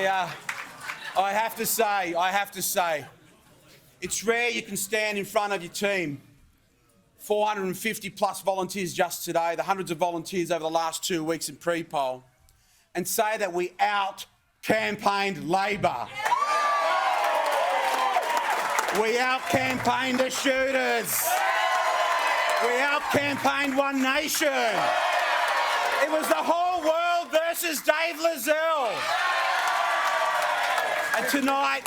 I have to say, it's rare you can stand in front of your team, 450 plus volunteers just today, the hundreds of volunteers over the last 2 weeks in pre-poll, and say that we out-campaigned Labor. We out-campaigned the shooters. We out-campaigned One Nation. It was the whole world versus Dave Layzell. And tonight,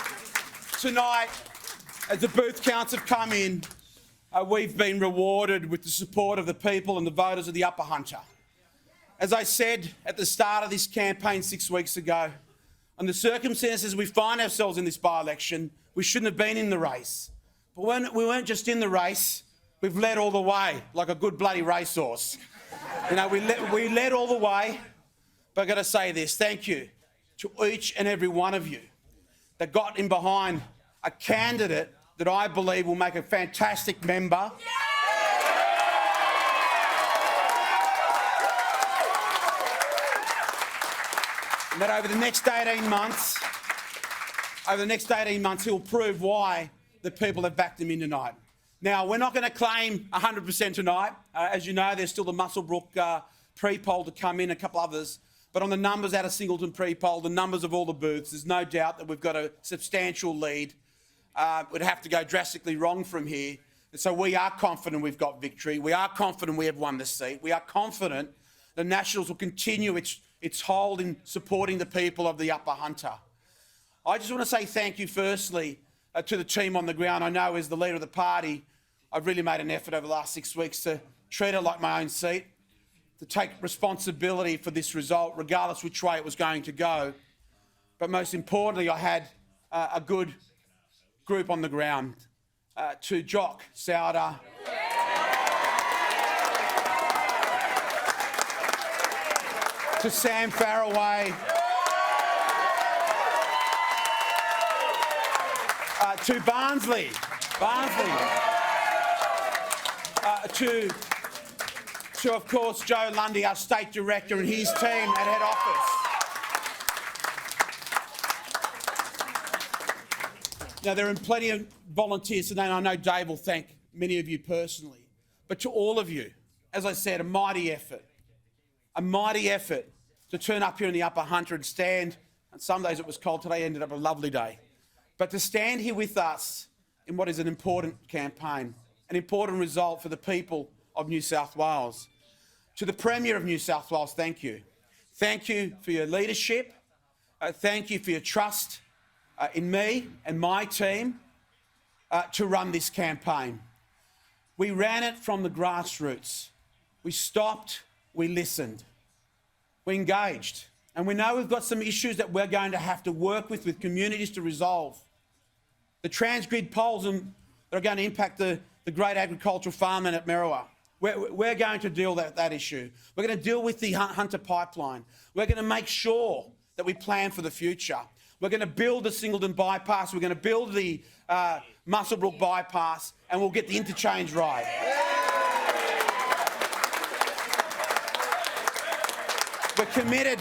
as the booth counts have come in, we've been rewarded with the support of the people and the voters of the Upper Hunter. As I said at the start of this campaign 6 weeks ago, on the circumstances we find ourselves in this by-election, we shouldn't have been in the race. But we weren't just in the race, we've led all the way, like a good bloody racehorse. You know, we led all the way, but I've got to say this, thank you to each and every one of you that got in behind a candidate that I believe will make a fantastic member. And that over the next 18 months, he'll prove why the people have backed him in tonight. Now, we're not going to claim 100% tonight. As you know, there's still the Muswellbrook pre-poll to come in, a couple others. But on the numbers out of Singleton pre-poll, the numbers of all the booths, there's no doubt that we've got a substantial lead. We'd have to go drastically wrong from here. And so we are confident we've got victory. We are confident we have won the seat. We are confident the Nationals will continue its hold in supporting the people of the Upper Hunter. I just want to say thank you, firstly, to the team on the ground. I know as the leader of the party, I've really made an effort over the last 6 weeks to treat it like my own seat, to take responsibility for this result, regardless which way it was going to go. But most importantly, I had a good group on the ground, to Jock Souter, to Sam Faraway, to Barnsley, to of course Joe Lundy, our State Director, and his team at head office. Now, there are plenty of volunteers today, and I know Dave will thank many of you personally. But to all of you, as I said, a mighty effort to turn up here in the Upper Hunter and stand. And some days it was cold, today ended up a lovely day. But to stand here with us in what is an important campaign, an important result for the people of New South Wales. To the Premier of New South Wales, thank you. Thank you for your leadership. Thank you for your trust in me and my team to run this campaign. We ran it from the grassroots. We stopped, we listened, we engaged. And we know we've got some issues that we're going to have to work with communities to resolve. The transgrid poles that are going to impact the great agricultural farmland at Merriwa. We're going to deal with that issue. We're going to deal with the Hunter pipeline. We're going to make sure that we plan for the future. We're going to build the Singleton bypass. We're going to build the Muswellbrook bypass, and we'll get the interchange right. We're committed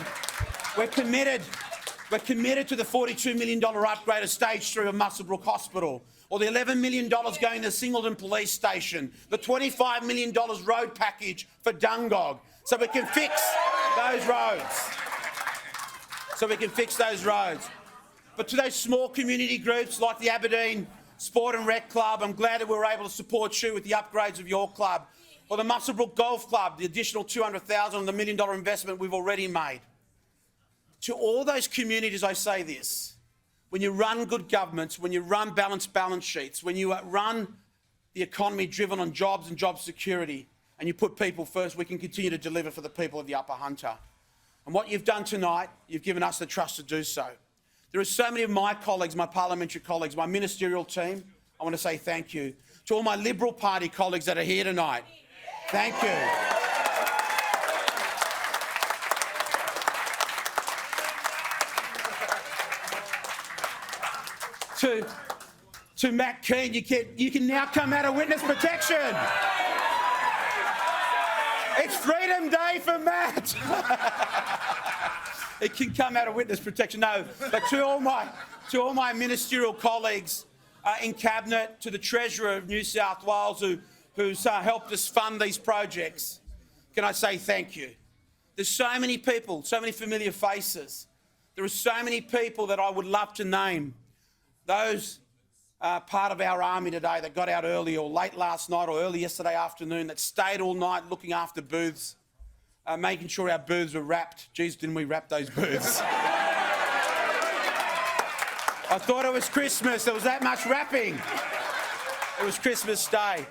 to the $42 million upgrade of Stage 3 of Muswellbrook Hospital, or the $11 million going to Singleton Police Station, the $25 million road package for Dungog, so we can fix those roads. But to those small community groups like the Aberdeen Sport and Rec Club, I'm glad that we were able to support you with the upgrades of your club, or the Muswellbrook Golf Club, the additional $200,000 and the $1 million investment we've already made. To all those communities, I say this: when you run good governments, when you run balanced balance sheets, when you run the economy driven on jobs and job security, and you put people first, we can continue to deliver for the people of the Upper Hunter. And what you've done tonight, you've given us the trust to do so. There are so many of my colleagues, my parliamentary colleagues, my ministerial team, I want to say thank you. To all my Liberal Party colleagues that are here tonight, thank you. To Matt Keane, you can now come out of witness protection. It's Freedom Day for Matt. It can come out of witness protection. No, but to all my ministerial colleagues in Cabinet, to the Treasurer of New South Wales who's helped us fund these projects, can I say thank you? There's so many people, so many familiar faces. There are so many people that I would love to name. Those part of our army today that got out early or late last night or early yesterday afternoon that stayed all night looking after booths, making sure our booths were wrapped. Geez, didn't we wrap those booths? I thought it was Christmas. There was that much wrapping. It was Christmas Day.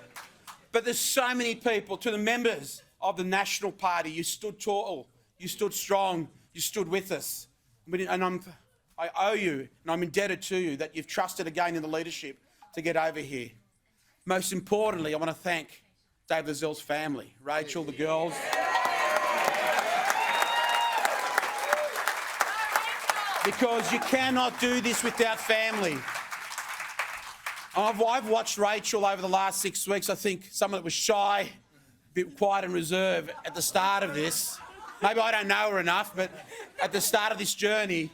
But there's so many people. To the members of the National Party, you stood tall, you stood strong, you stood with us. And I owe you, and I'm indebted to you, that you've trusted again in the leadership to get over here. Most importantly, I want to thank Dave Layzell's family, Rachel, the girls. Because you cannot do this without family. I've watched Rachel over the last 6 weeks. I think someone that was shy, a bit quiet and reserved at the start of this. Maybe I don't know her enough, but at the start of this journey,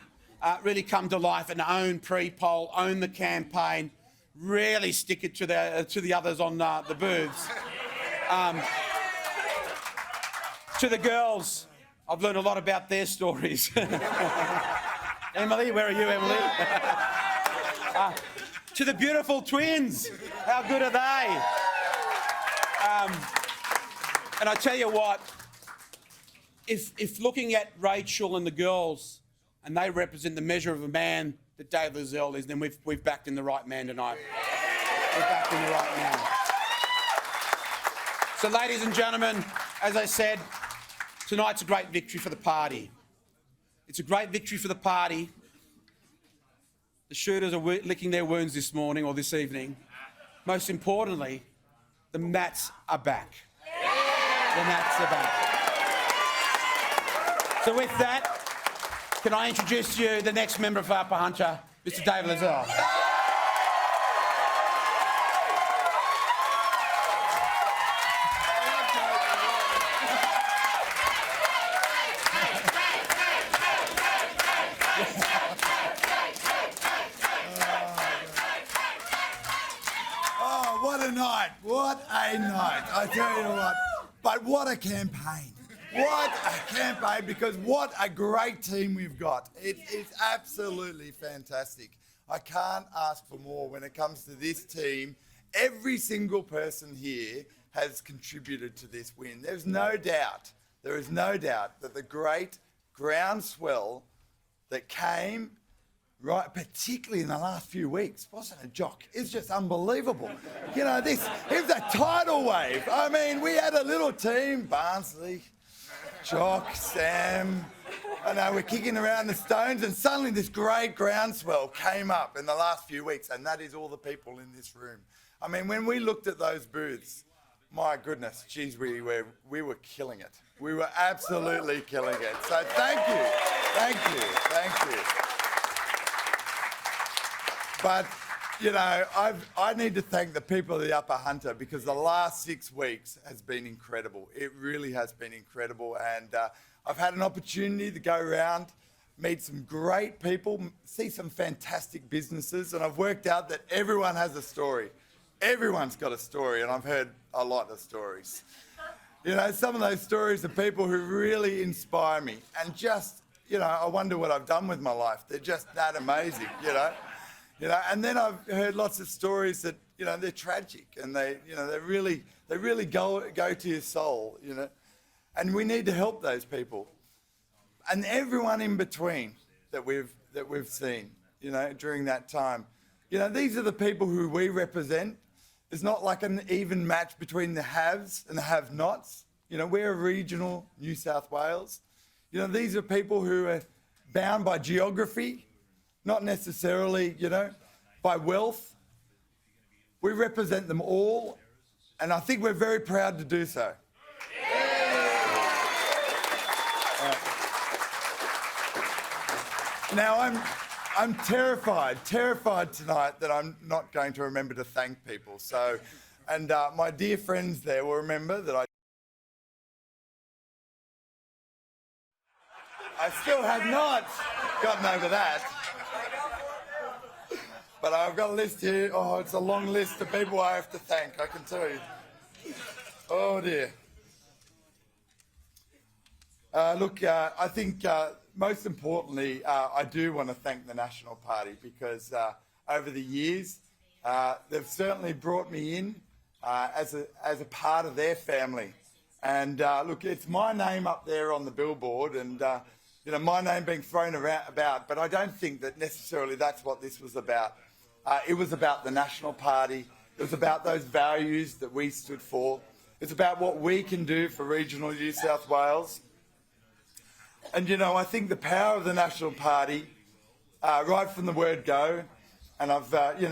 really come to life and own pre-poll, own the campaign, really stick it to the others on the booths. To the girls, I've learned a lot about their stories. Emily, where are you, Emily? To the beautiful twins, how good are they? And I tell you what, if looking at Rachel and the girls, and they represent the measure of a man that Dave Layzell is, then we've backed in the right man tonight. We've backed in the right man. So, ladies and gentlemen, as I said, tonight's a great victory for the party. It's a great victory for the party. The shooters are licking their wounds this morning or this evening. Most importantly, the Mats are back. The Mats are back. So with that, can I introduce to you the next member of Upper Hunter, Mr. David Layzell. Oh, what a night. What a night. I tell you what. But what a campaign. What a campaign, because what a great team we've got. It is absolutely fantastic. I can't ask for more when it comes to this team. Every single person here has contributed to this win. There is no doubt that the great groundswell that came, right, particularly in the last few weeks, wasn't it, Jock? It's just unbelievable. You know, it was a tidal wave. I mean, we had a little team, Barnsley, Jock, Sam, I know, we're kicking around the stones, and suddenly this great groundswell came up in the last few weeks, and that is all the people in this room. I mean, when we looked at those booths, my goodness, geez, we were killing it. We were absolutely killing it. So thank you. But, you know, I need to thank the people of the Upper Hunter, because the last 6 weeks has been incredible. It really has been incredible. And I've had an opportunity to go around, meet some great people, see some fantastic businesses, and I've worked out that everyone has a story. Everyone's got a story, and I've heard a lot of stories. You know, some of those stories are people who really inspire me. And just, you know, I wonder what I've done with my life. They're just that amazing, you know. You know, and then I've heard lots of stories that, you know, they're tragic, and they really go to your soul, you know. And we need to help those people, and everyone in between that we've seen, you know, during that time. You know, these are the people who we represent. It's not like an even match between the haves and the have-nots. You know, we're regional New South Wales. You know, these are people who are bound by geography, not necessarily, you know, by wealth. We represent them all, and I think we're very proud to do so. Now, I'm terrified tonight that I'm not going to remember to thank people. So, and my dear friends there will remember that I still have not gotten over that. But I've got a list here. Oh, it's a long list of people I have to thank, I can tell you. Oh, dear. I think most importantly, I do want to thank the National Party because over the years, they've certainly brought me in as a part of their family. And it's my name up there on the billboard and, my name being thrown about, but I don't think that necessarily that's what this was about. It was about the National Party. It was about those values that we stood for. It's about what we can do for regional New South Wales. And, I think the power of the National Party, right from the word go, and I've,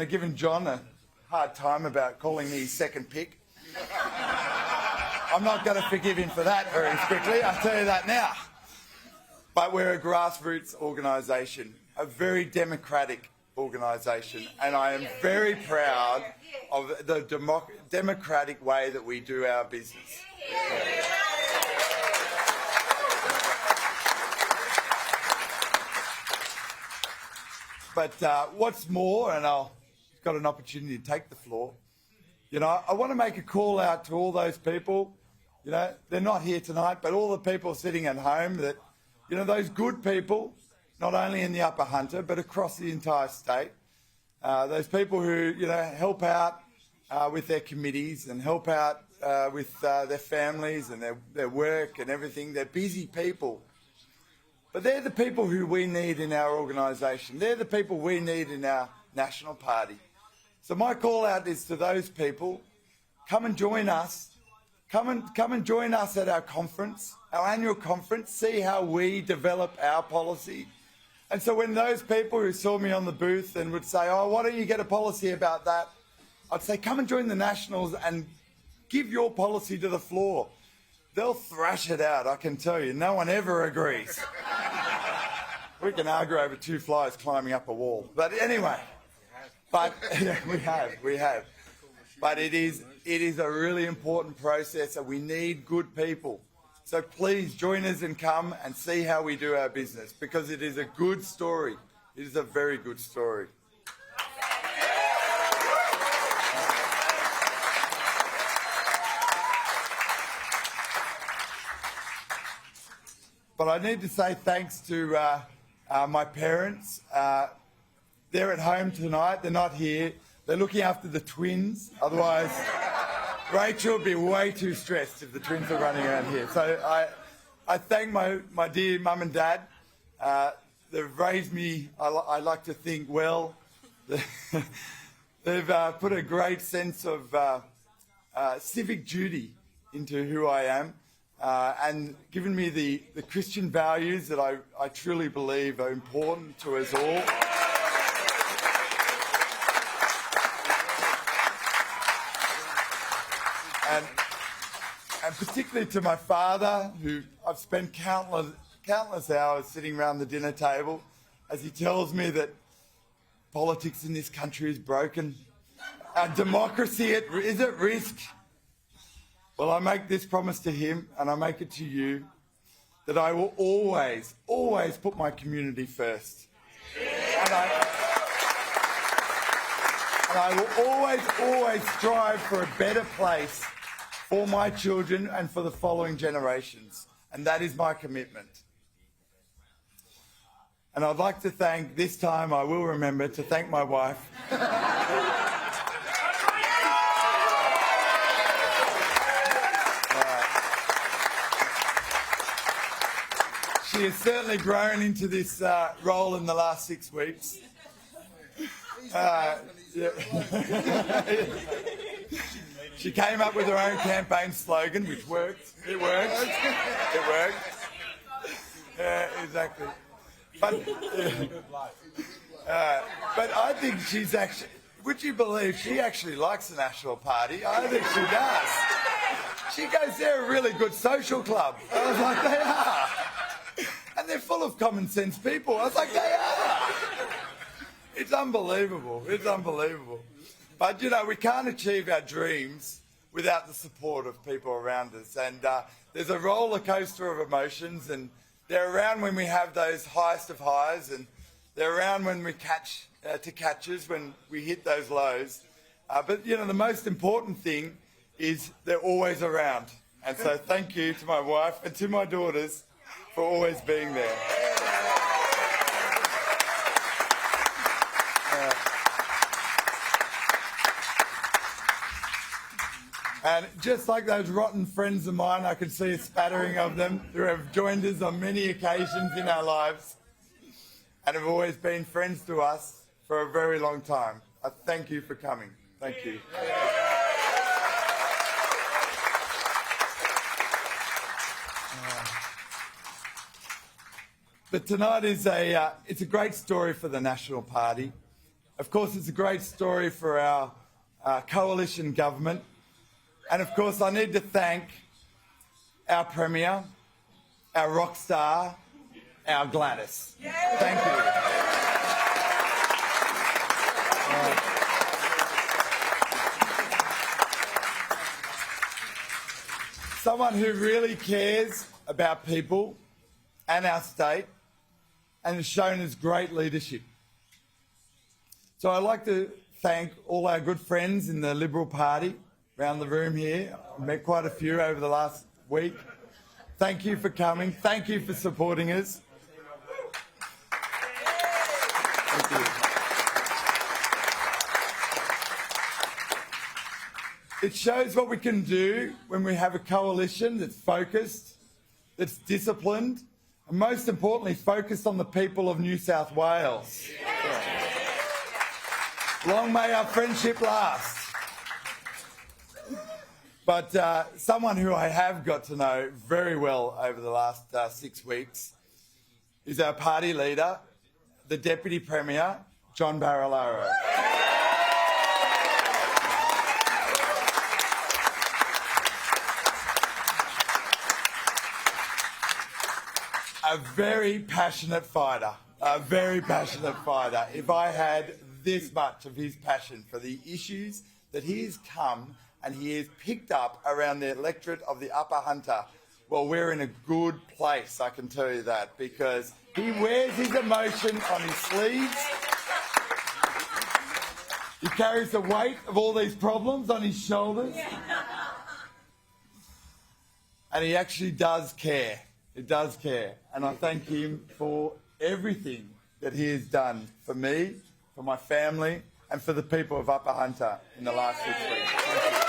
given John a hard time about calling me his second pick. I'm not going to forgive him for that very quickly, I'll tell you that now. But we're a grassroots organisation, a very democratic organisation, and I am very proud of the democratic way that we do our business. But what's more, and I've got an opportunity to take the floor, I want to make a call out to all those people, they're not here tonight, but all the people sitting at home that, those good people, not only in the Upper Hunter, but across the entire state, those people who, help out with their committees and help out with their families and their work and everything. They're busy people. But they're the people who we need in our organisation. They're the people we need in our National Party. So my call out is to those people, come and join us. Come and join us at our conference, our annual conference, see how we develop our policy. And so when those people who saw me on the booth and would say, oh, why don't you get a policy about that? I'd say, come and join the Nationals and give your policy to the floor. They'll thrash it out, I can tell you. No one ever agrees. We can argue over two flies climbing up a wall. But anyway, yeah, we have. But it is a really important process and we need good people. So please join us and come and see how we do our business because it is a good story. It is a very good story. But I need to say thanks to my parents. They're at home tonight. They're not here. They're looking after the twins. Otherwise, Rachel would be way too stressed if the twins are running around here. So I thank my dear mum and dad. They've raised me, I like to think, well. They've put a great sense of civic duty into who I am. And given me the Christian values that I truly believe are important to us all. And particularly to my father, who I've spent countless hours sitting around the dinner table as he tells me that politics in this country is broken. Our democracy is at risk. Well, I make this promise to him, and I make it to you, that I will always, always put my community first. And I will always, always strive for a better place for my children and for the following generations. And that is my commitment. And I'd like to thank, this time I will remember to thank my wife. She has certainly grown into this role in the last 6 weeks. Yeah. She came up with her own campaign slogan, which worked. It worked. It worked. Yeah, exactly. But I think she's actually, would you believe she actually likes the National Party? I think she does. She goes, they're a really good social club. I was like, they are. And they're full of common sense people. I was like, they are. It's unbelievable. It's unbelievable. But, we can't achieve our dreams without the support of people around us. And there's a roller coaster of emotions. And, They're around when we have those highest of highs, and they're around when we catch catches, when we hit those lows. But you know, the most important thing is they're always around. And so thank you to my wife and to my daughters for always being there. And just like those rotten friends of mine, I can see a spattering of them who have joined us on many occasions in our lives and have always been friends to us for a very long time. I thank you for coming. Thank you. But tonight is it's a great story for the National Party. Of course, it's a great story for our coalition government. And of course, I need to thank our Premier, our rock star, our Gladys. Thank you. Someone who really cares about people and our state and has shown us great leadership. So I'd like to thank all our good friends in the Liberal Party around the room here. I've met quite a few over the last week. Thank you for coming. Thank you for supporting us. Thank you. It shows what we can do when we have a coalition that's focused, that's disciplined, and most importantly, focused on the people of New South Wales. Long may our friendship last. But someone who I have got to know very well over the last 6 weeks is our party leader, the Deputy Premier, John Barilaro. A very passionate fighter, a very passionate fighter. If I had this much of his passion for the issues that he has come and he has picked up around the electorate of the Upper Hunter, well, we're in a good place, I can tell you that, because he wears his emotion on his sleeves. He carries the weight of all these problems on his shoulders. And he actually does care. He does care. And I thank him for everything that he has done for me, for my family, and for the people of Upper Hunter in the last 6 weeks. Thank you.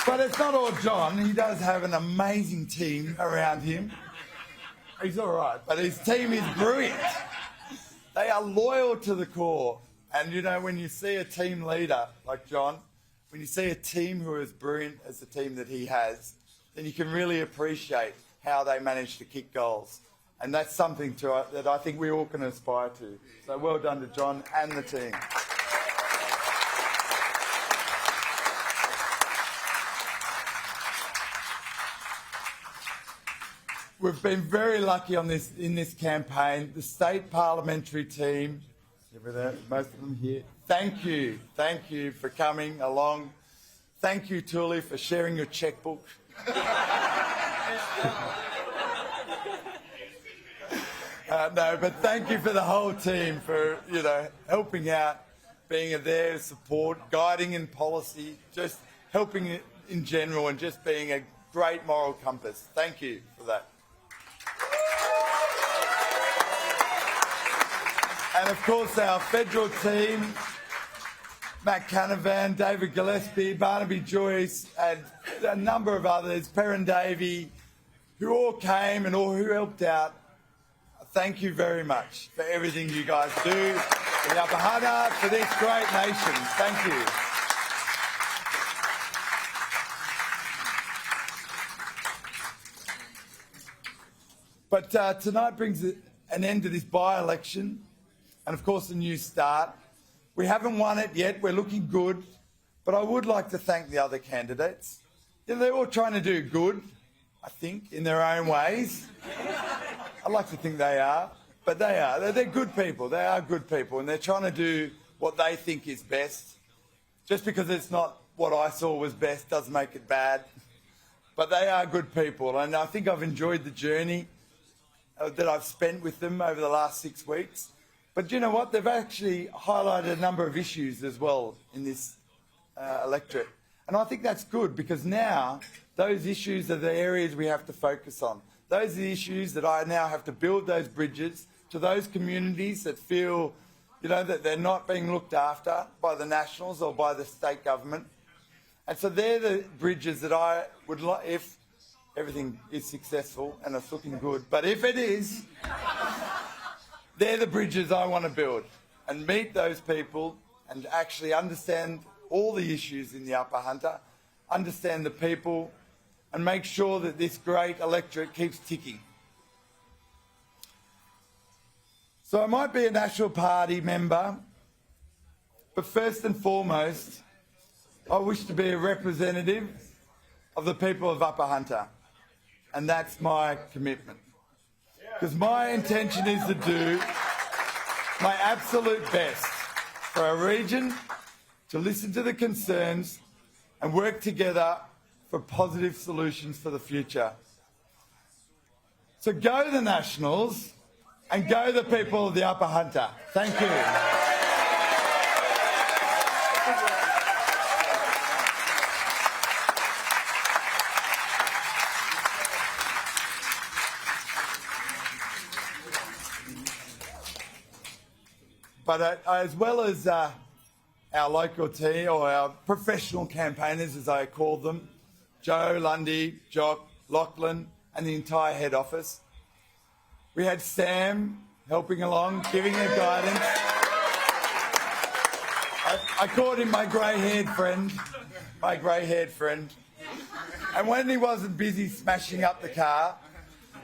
But it's not all John. He does have an amazing team around him. He's all right, but his team is brilliant. They are loyal to the core. And, you know, when you see a team leader like John, when you see a team who is brilliant as the team that he has, then you can really appreciate how they manage to kick goals. And that's something that I think we all can aspire to. So well done to John and the team. We've been very lucky in this campaign. The state parliamentary team, most of them here, thank you for coming along. Thank you, Tuli, for sharing your checkbook. No, but thank you for the whole team for, you know, helping out, being there, support, guiding in policy, just helping in general and just being a great moral compass. Thank you for that. And of course our federal team, Matt Canavan, David Gillespie, Barnaby Joyce, and a number of others, Perrin Davey, who all came and all who helped out. Thank you very much for everything you guys do for the Upper Hunter, for this great nation. Thank you. But tonight brings an end to this by-election and, of course, a new start. We haven't won it yet. We're looking good. But I would like to thank the other candidates. You know, they're all trying to do good, I think, in their own ways. I'd like to think they are, but they are. They're good people. They are good people, and they're trying to do what they think is best. Just because it's not what I saw was best, doesn't make it bad. But they are good people, and I think I've enjoyed the journey that I've spent with them over the last 6 weeks. But you know what? They've actually highlighted a number of issues as well in this electorate. And I think that's good, because now those issues are the areas we have to focus on. Those are the issues that I now have to build those bridges to those communities that feel, you know, that they're not being looked after by the Nationals or by the state government. And so they're the bridges that I would like, if everything is successful, and it's looking good, but if it is, they're the bridges I want to build and meet those people and actually understand all the issues in the Upper Hunter, understand the people, and make sure that this great electorate keeps ticking. So I might be a National Party member, but first and foremost, I wish to be a representative of the people of Upper Hunter, and that's my commitment. Because my intention is to do my absolute best for our region, to listen to the concerns and work together for positive solutions for the future. So go the Nationals and go the people of the Upper Hunter. Thank you. But as well as our local team, or our professional campaigners as I call them, Joe, Lundy, Jock, Lachlan and the entire head office, we had Sam helping along, giving her guidance. I called him my grey-haired friend, And when he wasn't busy smashing up the car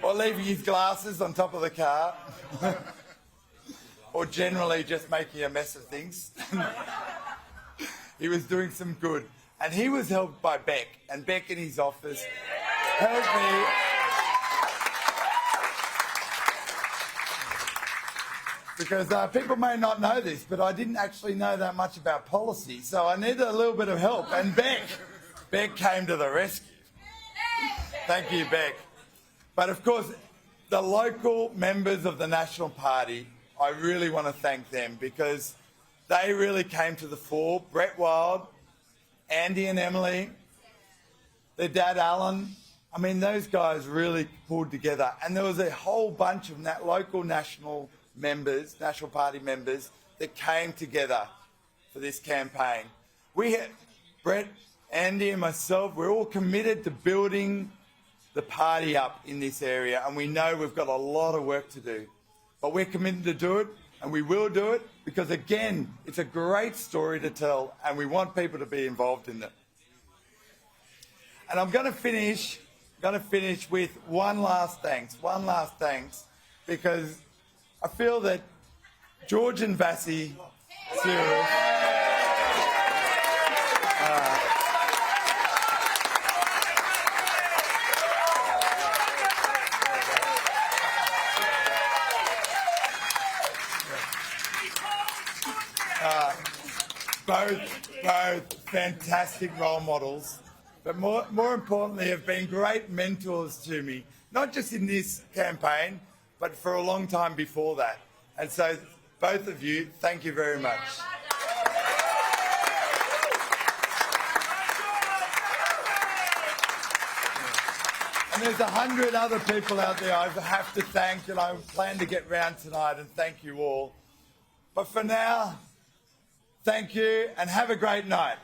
or leaving his glasses on top of the car, or generally just making a mess of things, he was doing some good. And he was helped by Beck, and Beck in his office helped me. Because people may not know this, but I didn't actually know that much about policy, so I needed a little bit of help. And Beck came to the rescue. Thank you, Beck. But of course, the local members of the National Party, I really want to thank them, because they really came to the fore. Brett Wild, Andy and Emily, their dad Alan, I mean, those guys really pulled together. And there was a whole bunch of local National Party members that came together for this campaign. We had Brett, Andy and myself, we're all committed to building the party up in this area, and we know we've got a lot of work to do. But we're committed to do it, and we will do it, because again, it's a great story to tell, and we want people to be involved in it. And I'm going to finish with one last thanks, because I feel that George and Vassie Cyril, both fantastic role models, but more importantly have been great mentors to me, not just in this campaign, but for a long time before that. And so both of you, thank you very much. And there's 100 other people out there I have to thank, and I plan to get round tonight and thank you all. But for now, thank you and have a great night.